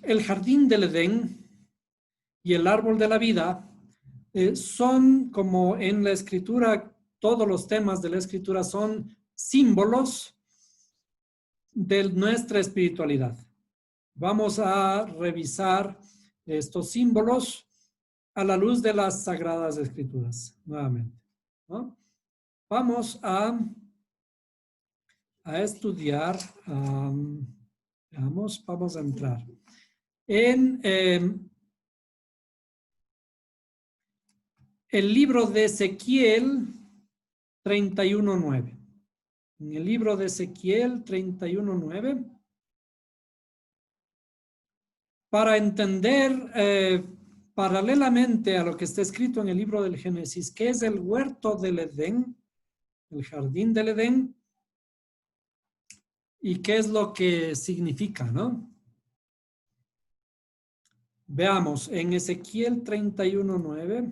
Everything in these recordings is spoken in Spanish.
el jardín del Edén y el árbol de la vida son, como en la escritura, todos los temas de la escritura son símbolos de nuestra espiritualidad. Vamos a revisar estos símbolos a la luz de las Sagradas Escrituras, nuevamente, ¿no? Vamos a estudiar, vamos a entrar en el libro de Ezequiel 31:9. En el libro de Ezequiel 31:9, para entender paralelamente a lo que está escrito en el libro del Génesis, que es el huerto del Edén, el jardín del Edén, y qué es lo que significa, ¿no? Veamos, en Ezequiel 31:9,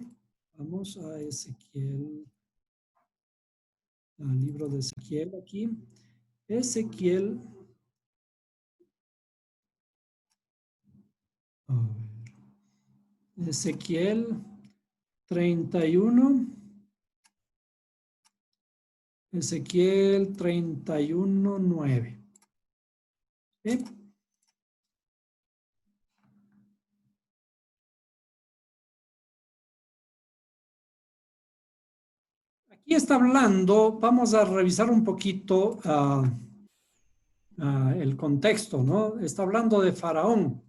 vamos a Ezequiel, al libro de Ezequiel aquí, Ezequiel, a ver, Ezequiel 31, Ezequiel 31:9. ¿Sí? Aquí está hablando, vamos a revisar un poquito el contexto, ¿no? Está hablando de Faraón.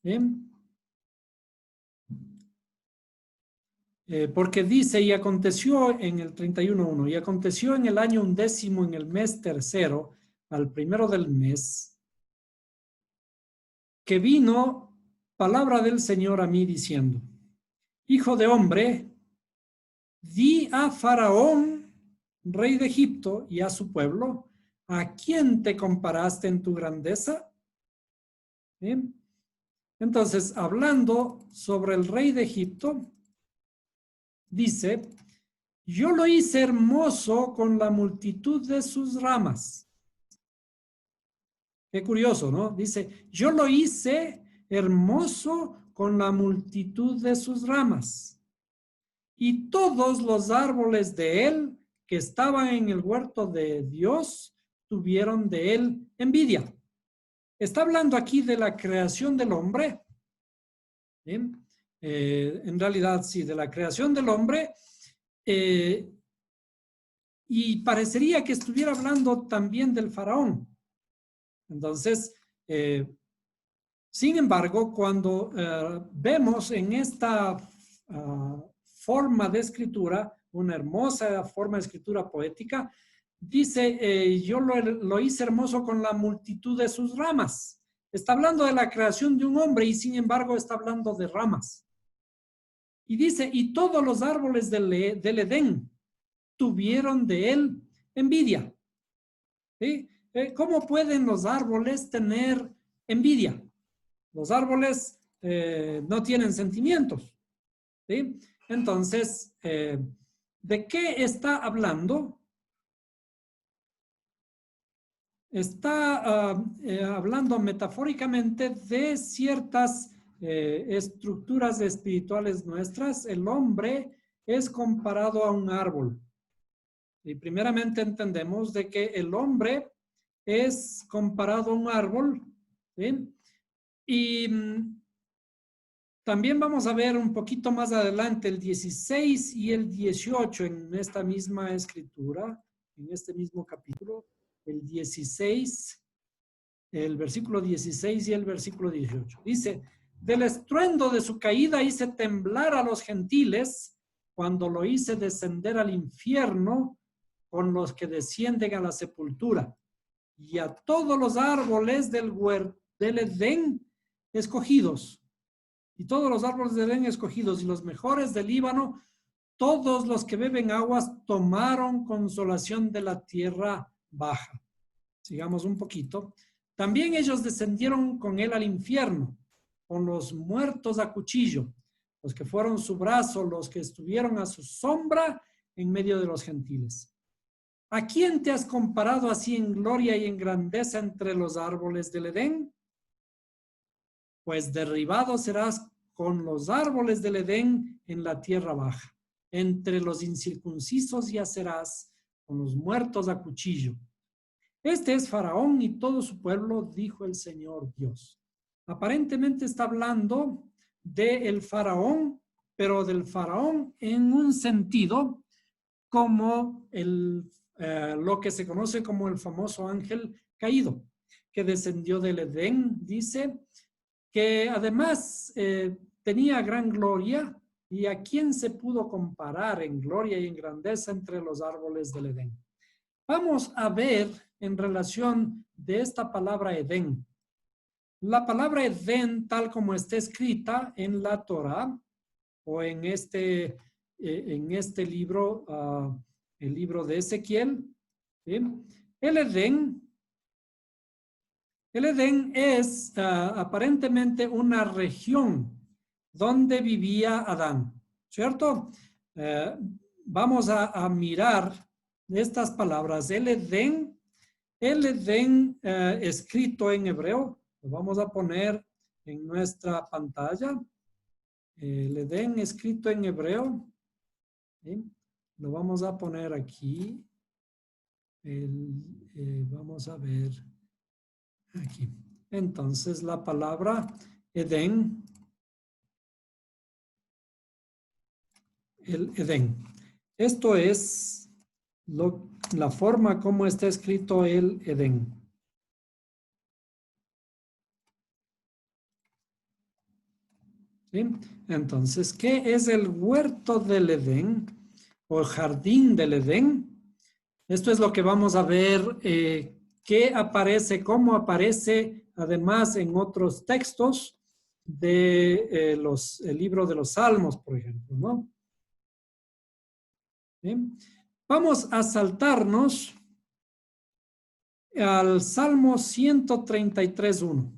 ¿Sí? Porque dice, y aconteció en el 31:1, y aconteció en el año 11, en el mes tercero, al primero del mes, que vino palabra del Señor a mí diciendo, hijo de hombre, di a Faraón, rey de Egipto, y a su pueblo, ¿a quién te comparaste en tu grandeza? ¿Bien? Entonces, hablando sobre el rey de Egipto, dice, yo lo hice hermoso con la multitud de sus ramas. Qué curioso, ¿no? Dice, yo lo hice hermoso con la multitud de sus ramas. Y todos los árboles de él que estaban en el huerto de Dios tuvieron de él envidia. Está hablando aquí de la creación del hombre. ¿Bien? En realidad, sí, de la creación del hombre. Y parecería que estuviera hablando también del faraón. Entonces, sin embargo, cuando vemos en esta forma de escritura, una hermosa forma de escritura poética, dice, yo lo hice hermoso con la multitud de sus ramas. Está hablando de la creación de un hombre y sin embargo está hablando de ramas. Y dice, y todos los árboles del Edén tuvieron de él envidia. ¿Sí? ¿Cómo pueden los árboles tener envidia? Los árboles no tienen sentimientos. ¿Sí? Entonces, ¿de qué está hablando? Está hablando metafóricamente de ciertas estructuras espirituales nuestras. El hombre es comparado a un árbol. Y primeramente entendemos de que el hombre es comparado a un árbol. ¿Sí? Y también vamos a ver un poquito más adelante el 16 y el 18 en esta misma escritura, en este mismo capítulo, el 16, el versículo 16 y el versículo 18. Dice, del estruendo de su caída hice temblar a los gentiles cuando lo hice descender al infierno con los que descienden a la sepultura y a todos los árboles del Edén escogidos. Y todos los árboles de Edén escogidos y los mejores del Líbano, todos los que beben aguas tomaron consolación de la tierra baja. Sigamos un poquito. También ellos descendieron con él al infierno, con los muertos a cuchillo, los que fueron su brazo, los que estuvieron a su sombra en medio de los gentiles. ¿A quién te has comparado así en gloria y en grandeza entre los árboles del Edén? pues derribado serás con los árboles del Edén en la tierra baja. Entre los incircuncisos yacerás con los muertos a cuchillo. Este es Faraón y todo su pueblo, dijo el Señor Dios. Aparentemente está hablando del Faraón, pero del Faraón en un sentido como lo que se conoce como el famoso ángel caído, que descendió del Edén, dice, que además tenía gran gloria, y a quién se pudo comparar en gloria y en grandeza entre los árboles del Edén. Vamos a ver en relación de esta palabra Edén. La palabra Edén, tal como está escrita en la Torá o en este libro, el libro de Ezequiel, ¿sí? El Edén es aparentemente una región donde vivía Adán, ¿cierto? Vamos a mirar estas palabras. El Edén escrito en hebreo, lo vamos a poner en nuestra pantalla. El Edén escrito en hebreo, ¿sí? Lo vamos a poner aquí. Vamos a ver aquí. Entonces, la palabra Edén, el Edén. Esto es la forma como está escrito el Edén. ¿Sí? Entonces, ¿qué es el huerto del Edén o el jardín del Edén? Esto es lo que vamos a ver, qué aparece, cómo aparece, además en otros textos de el libro de los Salmos, por ejemplo, ¿no? ¿Sí? Vamos a saltarnos al Salmo 133.1.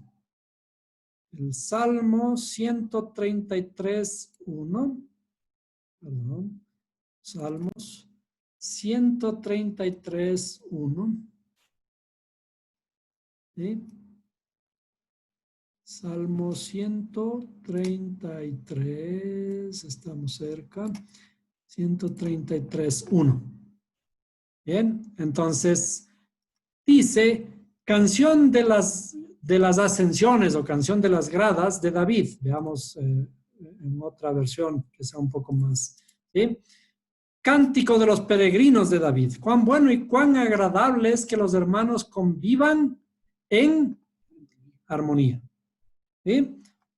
El Salmo 133.1. Perdón. Salmos 133.1. ¿Sí? Salmo 133. Estamos cerca. 133.1. Bien, entonces dice canción de las ascensiones o canción de las gradas de David. Veamos en otra versión que sea un poco más. ¿Sí? Cántico de los peregrinos de David. Cuán bueno y cuán agradable es que los hermanos convivan en armonía. ¿Sí?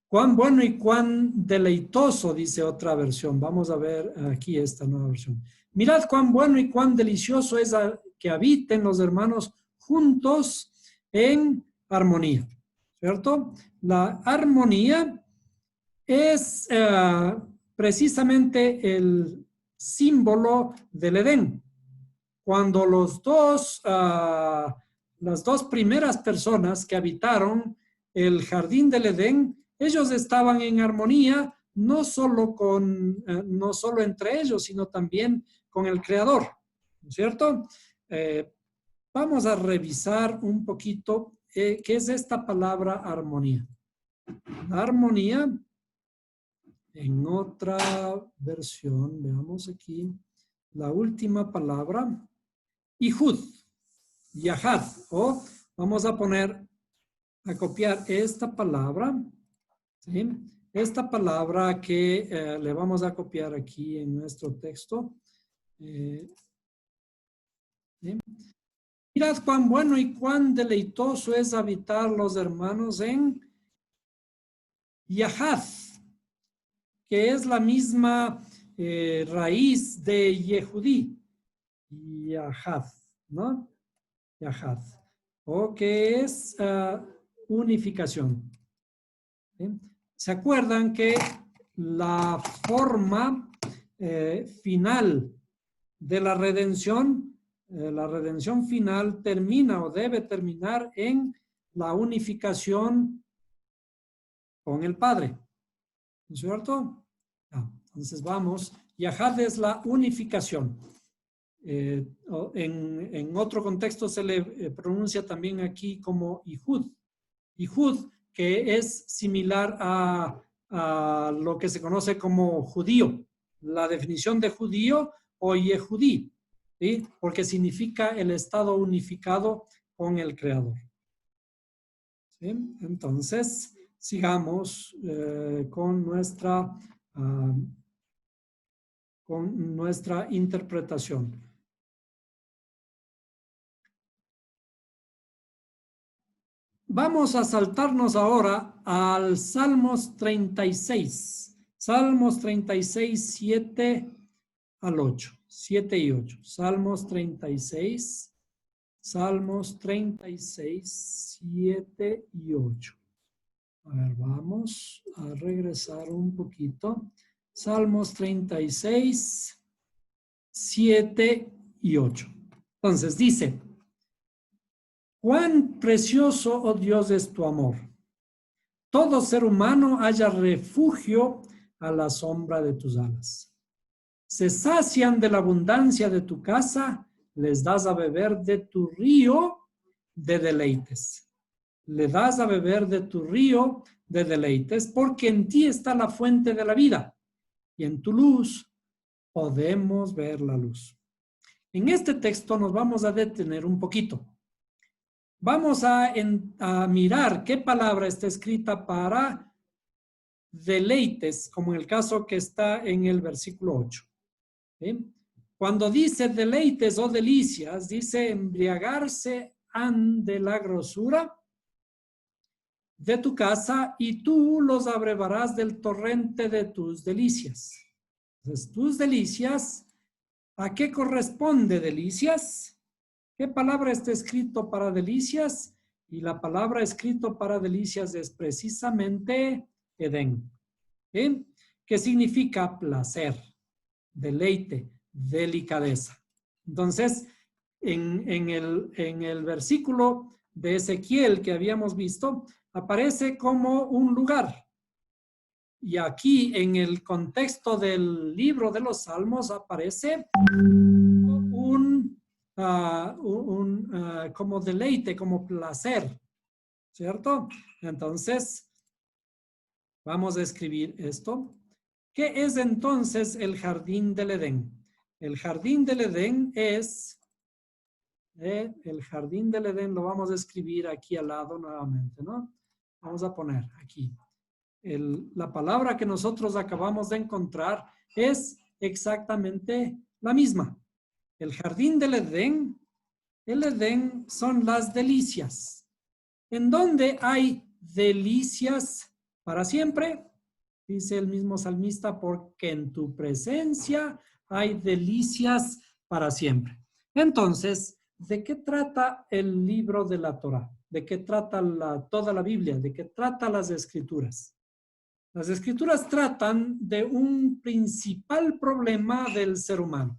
Cuán bueno y cuán deleitoso, dice otra versión. Vamos a ver aquí esta nueva versión. Mirad cuán bueno y cuán delicioso es que habiten los hermanos juntos en armonía. ¿Cierto? La armonía es precisamente el símbolo del Edén. Cuando las dos primeras personas que habitaron el jardín del Edén, ellos estaban en armonía, no solo entre ellos, sino también con el Creador, ¿no es cierto? Vamos a revisar un poquito qué es esta palabra armonía. La armonía, en otra versión, veamos aquí, la última palabra, Ihud, Yahad, o vamos a copiar esta palabra, ¿sí? Esta palabra que le vamos a copiar aquí en nuestro texto. ¿Sí? Mirad cuán bueno y cuán deleitoso es habitar los hermanos en Yahad, que es la misma raíz de Yehudí, Yahad, ¿no? Yahad, o que es unificación. ¿Sí? ¿Se acuerdan que la forma final de la redención final termina o debe terminar en la unificación con el Padre? ¿No es cierto? Entonces vamos, Yahad es la unificación. En otro contexto se le pronuncia también aquí como Ihud. Ihud que es similar a lo que se conoce como judío. La definición de judío o yehudí, ¿sí? Porque significa el estado unificado con el Creador. ¿Sí? Entonces, sigamos con nuestra interpretación. Vamos a saltarnos ahora al Salmos 36. Salmos 36, 7 al 8. 7 y 8. Salmos 36, 7 y 8. A ver, vamos a regresar un poquito. Salmos 36, 7 y 8. Entonces dice: cuán precioso, oh Dios, es tu amor. Todo ser humano halla refugio a la sombra de tus alas. Se sacian de la abundancia de tu casa, les das a beber de tu río de deleites. Le das a beber de tu río de deleites, porque en ti está la fuente de la vida, y en tu luz podemos ver la luz. En este texto nos vamos a detener un poquito. Vamos a mirar qué palabra está escrita para deleites, como en el caso que está en el versículo 8. ¿Sí? Cuando dice deleites o delicias, dice embriagarse de la grosura de tu casa y tú los abrevarás del torrente de tus delicias. Entonces, tus delicias, ¿a qué corresponde delicias? ¿Qué palabra está escrito para delicias? Y la palabra escrito para delicias es precisamente Edén. ¿Sí? ¿Qué significa placer, deleite, delicadeza? Entonces, en el versículo de Ezequiel que habíamos visto, aparece como un lugar. Y aquí, en el contexto del libro de los Salmos, aparece como deleite, como placer, ¿cierto? Entonces, vamos a escribir esto. ¿Qué es entonces el jardín del Edén? El jardín del Edén es, el jardín del Edén lo vamos a escribir aquí al lado nuevamente, ¿no? Vamos a poner aquí. La palabra que nosotros acabamos de encontrar es exactamente la misma. El jardín del Edén, el Edén son las delicias. ¿En dónde hay delicias para siempre? Dice el mismo salmista, porque en tu presencia hay delicias para siempre. Entonces, ¿de qué trata el libro de la Torá? ¿De qué trata toda la Biblia? ¿De qué trata las Escrituras? Las Escrituras tratan de un principal problema del ser humano.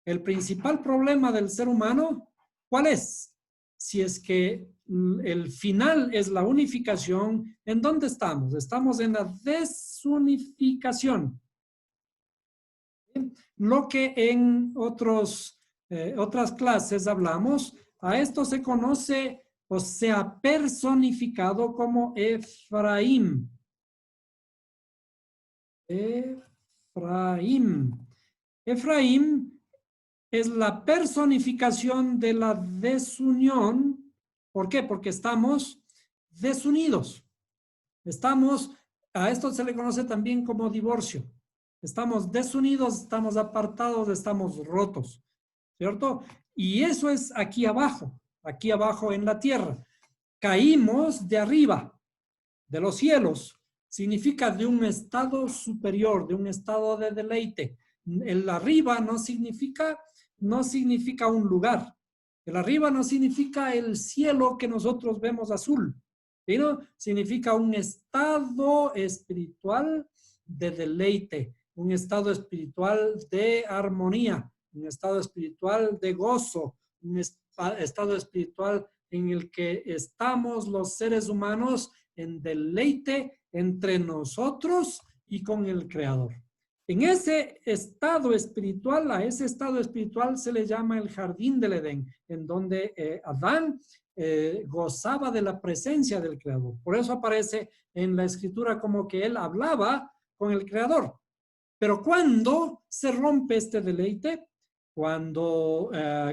El principal problema del ser humano, ¿cuál es? Si es que el final es la unificación, ¿en dónde estamos? Estamos en la desunificación. Lo que en otras clases hablamos, a esto se conoce o se ha personificado como Efraín. Efraín es la personificación de la desunión. ¿Por qué? Porque estamos desunidos. A esto se le conoce también como divorcio. Estamos desunidos, estamos apartados, estamos rotos, ¿cierto? Y eso es aquí abajo en la tierra. Caímos de arriba, de los cielos. Significa de un estado superior, de un estado de deleite. El arriba no significa un lugar. El arriba no significa el cielo que nosotros vemos azul, sino significa un estado espiritual de deleite, un estado espiritual de armonía, un estado espiritual de gozo, un estado espiritual en el que estamos los seres humanos en deleite entre nosotros y con el Creador. En ese estado espiritual, a ese estado espiritual se le llama el jardín del Edén, en donde Adán gozaba de la presencia del Creador. Por eso aparece en la Escritura como que él hablaba con el Creador. Pero ¿cuándo se rompe este deleite? Cuando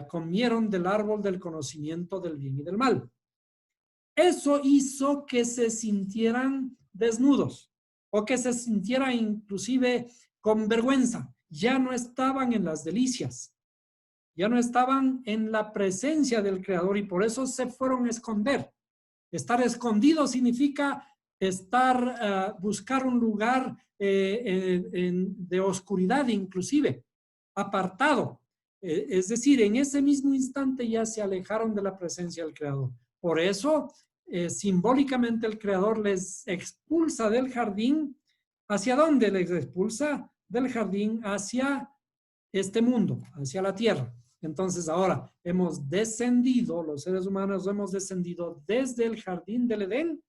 comieron del árbol del conocimiento del bien y del mal. Eso hizo que se sintieran desnudos o que se sintieran inclusive con vergüenza. Ya no estaban en las delicias, ya no estaban en la presencia del Creador y por eso se fueron a esconder. Estar escondido significa buscar un lugar de oscuridad inclusive, apartado. Es decir, en ese mismo instante ya se alejaron de la presencia del Creador. Por eso, simbólicamente el Creador les expulsa del jardín. ¿Hacia dónde les expulsa? Del jardín hacia este mundo, hacia la tierra. Entonces ahora hemos descendido, los seres humanos hemos descendido desde el jardín del Edén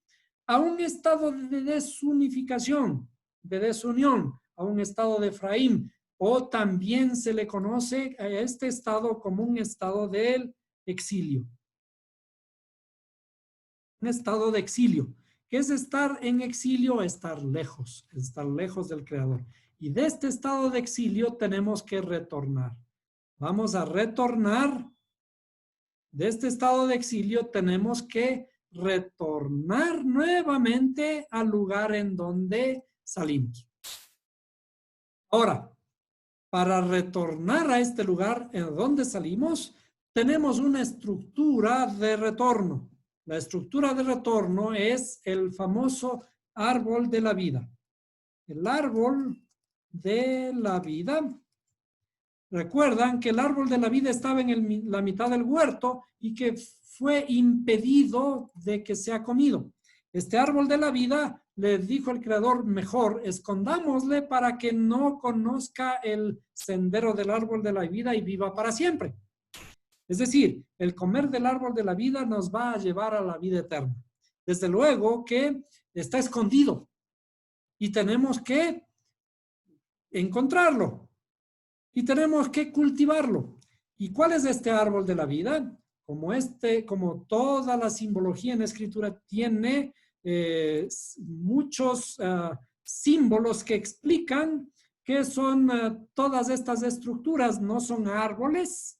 a un estado de desunificación, de desunión, a un estado de Efraín, o también se le conoce a este estado como un estado del exilio. Un estado de exilio. ¿Qué es estar en exilio? Estar lejos del Creador. Y de este estado de exilio tenemos que retornar. Vamos a retornar. De este estado de exilio tenemos que retornar nuevamente al lugar en donde salimos. Ahora, para retornar a este lugar en donde salimos, tenemos una estructura de retorno. La estructura de retorno es el famoso árbol de la vida. El árbol de la vida. Recuerdan que el árbol de la vida estaba en la mitad del huerto y que fue impedido de que sea comido. Este árbol de la vida, le dijo el Creador, mejor escondámosle para que no conozca el sendero del árbol de la vida y viva para siempre. Es decir, el comer del árbol de la vida nos va a llevar a la vida eterna. Desde luego que está escondido y tenemos que encontrarlo. Y tenemos que cultivarlo. ¿Y cuál es este árbol de la vida? Como toda la simbología en la escritura tiene muchos símbolos que explican qué son todas estas estructuras. No son árboles.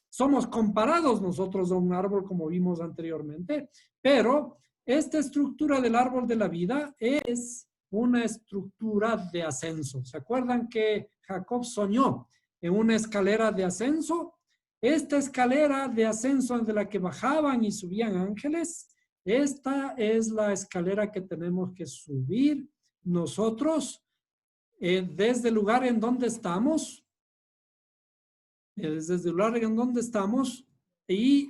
Somos comparados nosotros a un árbol como vimos anteriormente, pero esta estructura del árbol de la vida es una estructura de ascenso. ¿Se acuerdan que Jacob soñó en una escalera de ascenso? Esta escalera de ascenso de la que bajaban y subían ángeles, esta es la escalera que tenemos que subir nosotros desde el lugar en donde estamos, desde el lugar en donde estamos y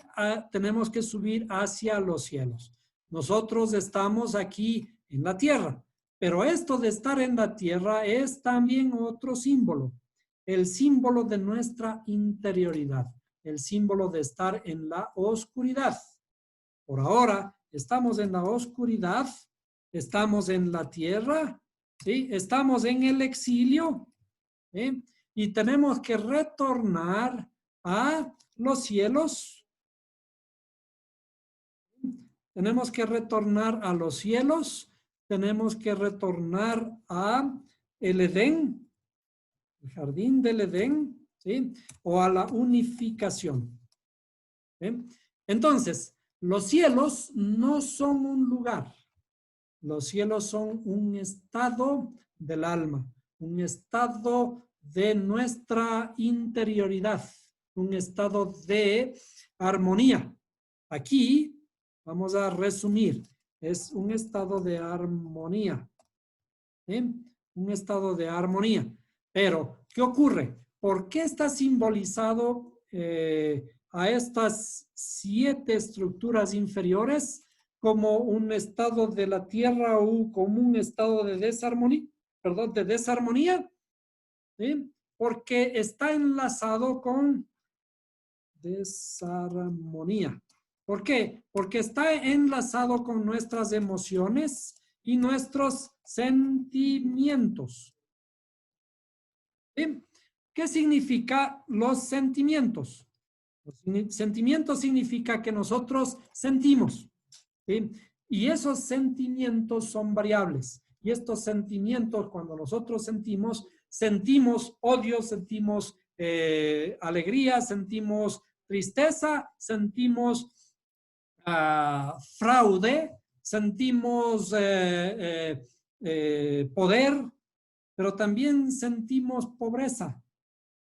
tenemos que subir hacia los cielos. Nosotros estamos aquí en la tierra, pero esto de estar en la tierra es también otro símbolo, el símbolo de nuestra interioridad, el símbolo de estar en la oscuridad. Por ahora estamos en la oscuridad, estamos en la tierra, ¿sí? Estamos en el exilio, ¿sí? Y tenemos que retornar a los cielos. Tenemos que retornar a los cielos. Tenemos que retornar a el Edén, el jardín del Edén, ¿sí? O a la unificación. ¿Sí? Entonces, los cielos no son un lugar. Los cielos son un estado del alma, un estado de nuestra interioridad, un estado de armonía. Aquí vamos a resumir, es un estado de armonía, ¿sí? Un estado de armonía. Pero, ¿qué ocurre? ¿Por qué está simbolizado a estas 7 estructuras inferiores como un estado de la tierra o como un estado de desarmonía? Perdón, de desarmonía. ¿Sí? Porque está enlazado con desarmonía. ¿Por qué? Porque está enlazado con nuestras emociones y nuestros sentimientos. ¿Sí? ¿Qué significa los sentimientos? Los sentimientos significa que nosotros sentimos, ¿sí? Y esos sentimientos son variables. Y estos sentimientos, cuando nosotros sentimos odio, sentimos alegría, sentimos tristeza, sentimos fraude, sentimos poder, pero también sentimos pobreza,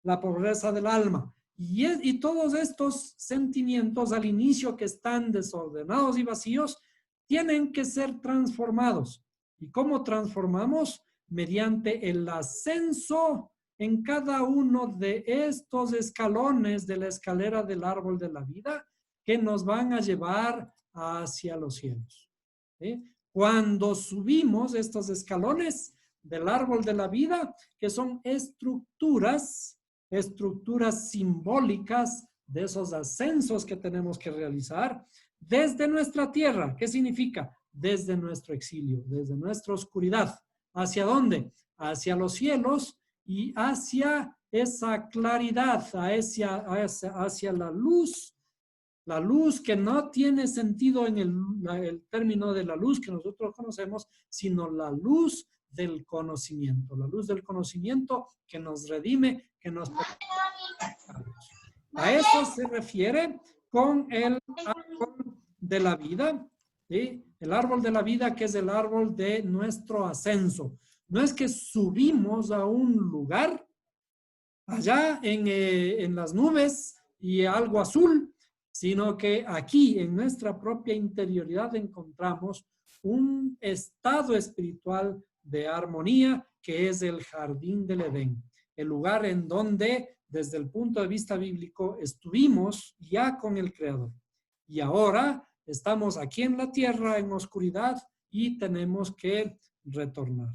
la pobreza del alma. Y todos estos sentimientos al inicio que están desordenados y vacíos tienen que ser transformados. ¿Y cómo transformamos? Mediante el ascenso en cada uno de estos escalones de la escalera del árbol de la vida que nos van a llevar hacia los cielos. ¿Sí? Cuando subimos estos escalones del árbol de la vida, que son estructuras simbólicas de esos ascensos que tenemos que realizar desde nuestra tierra. ¿Qué significa? Desde nuestro exilio, desde nuestra oscuridad. ¿Hacia dónde? Hacia los cielos y hacia esa claridad, hacia la luz que no tiene sentido en el término de la luz que nosotros conocemos, sino la luz del conocimiento. La luz del conocimiento que nos redime, que nos... A eso se refiere con el árbol de la vida, ¿sí? El árbol de la vida que es el árbol de nuestro ascenso. No es que subimos a un lugar allá en las nubes y algo azul, sino que aquí en nuestra propia interioridad encontramos un estado espiritual de armonía que es el jardín del Edén, el lugar en donde desde el punto de vista bíblico estuvimos ya con el Creador. Y ahora estamos aquí en la tierra en oscuridad y tenemos que retornar.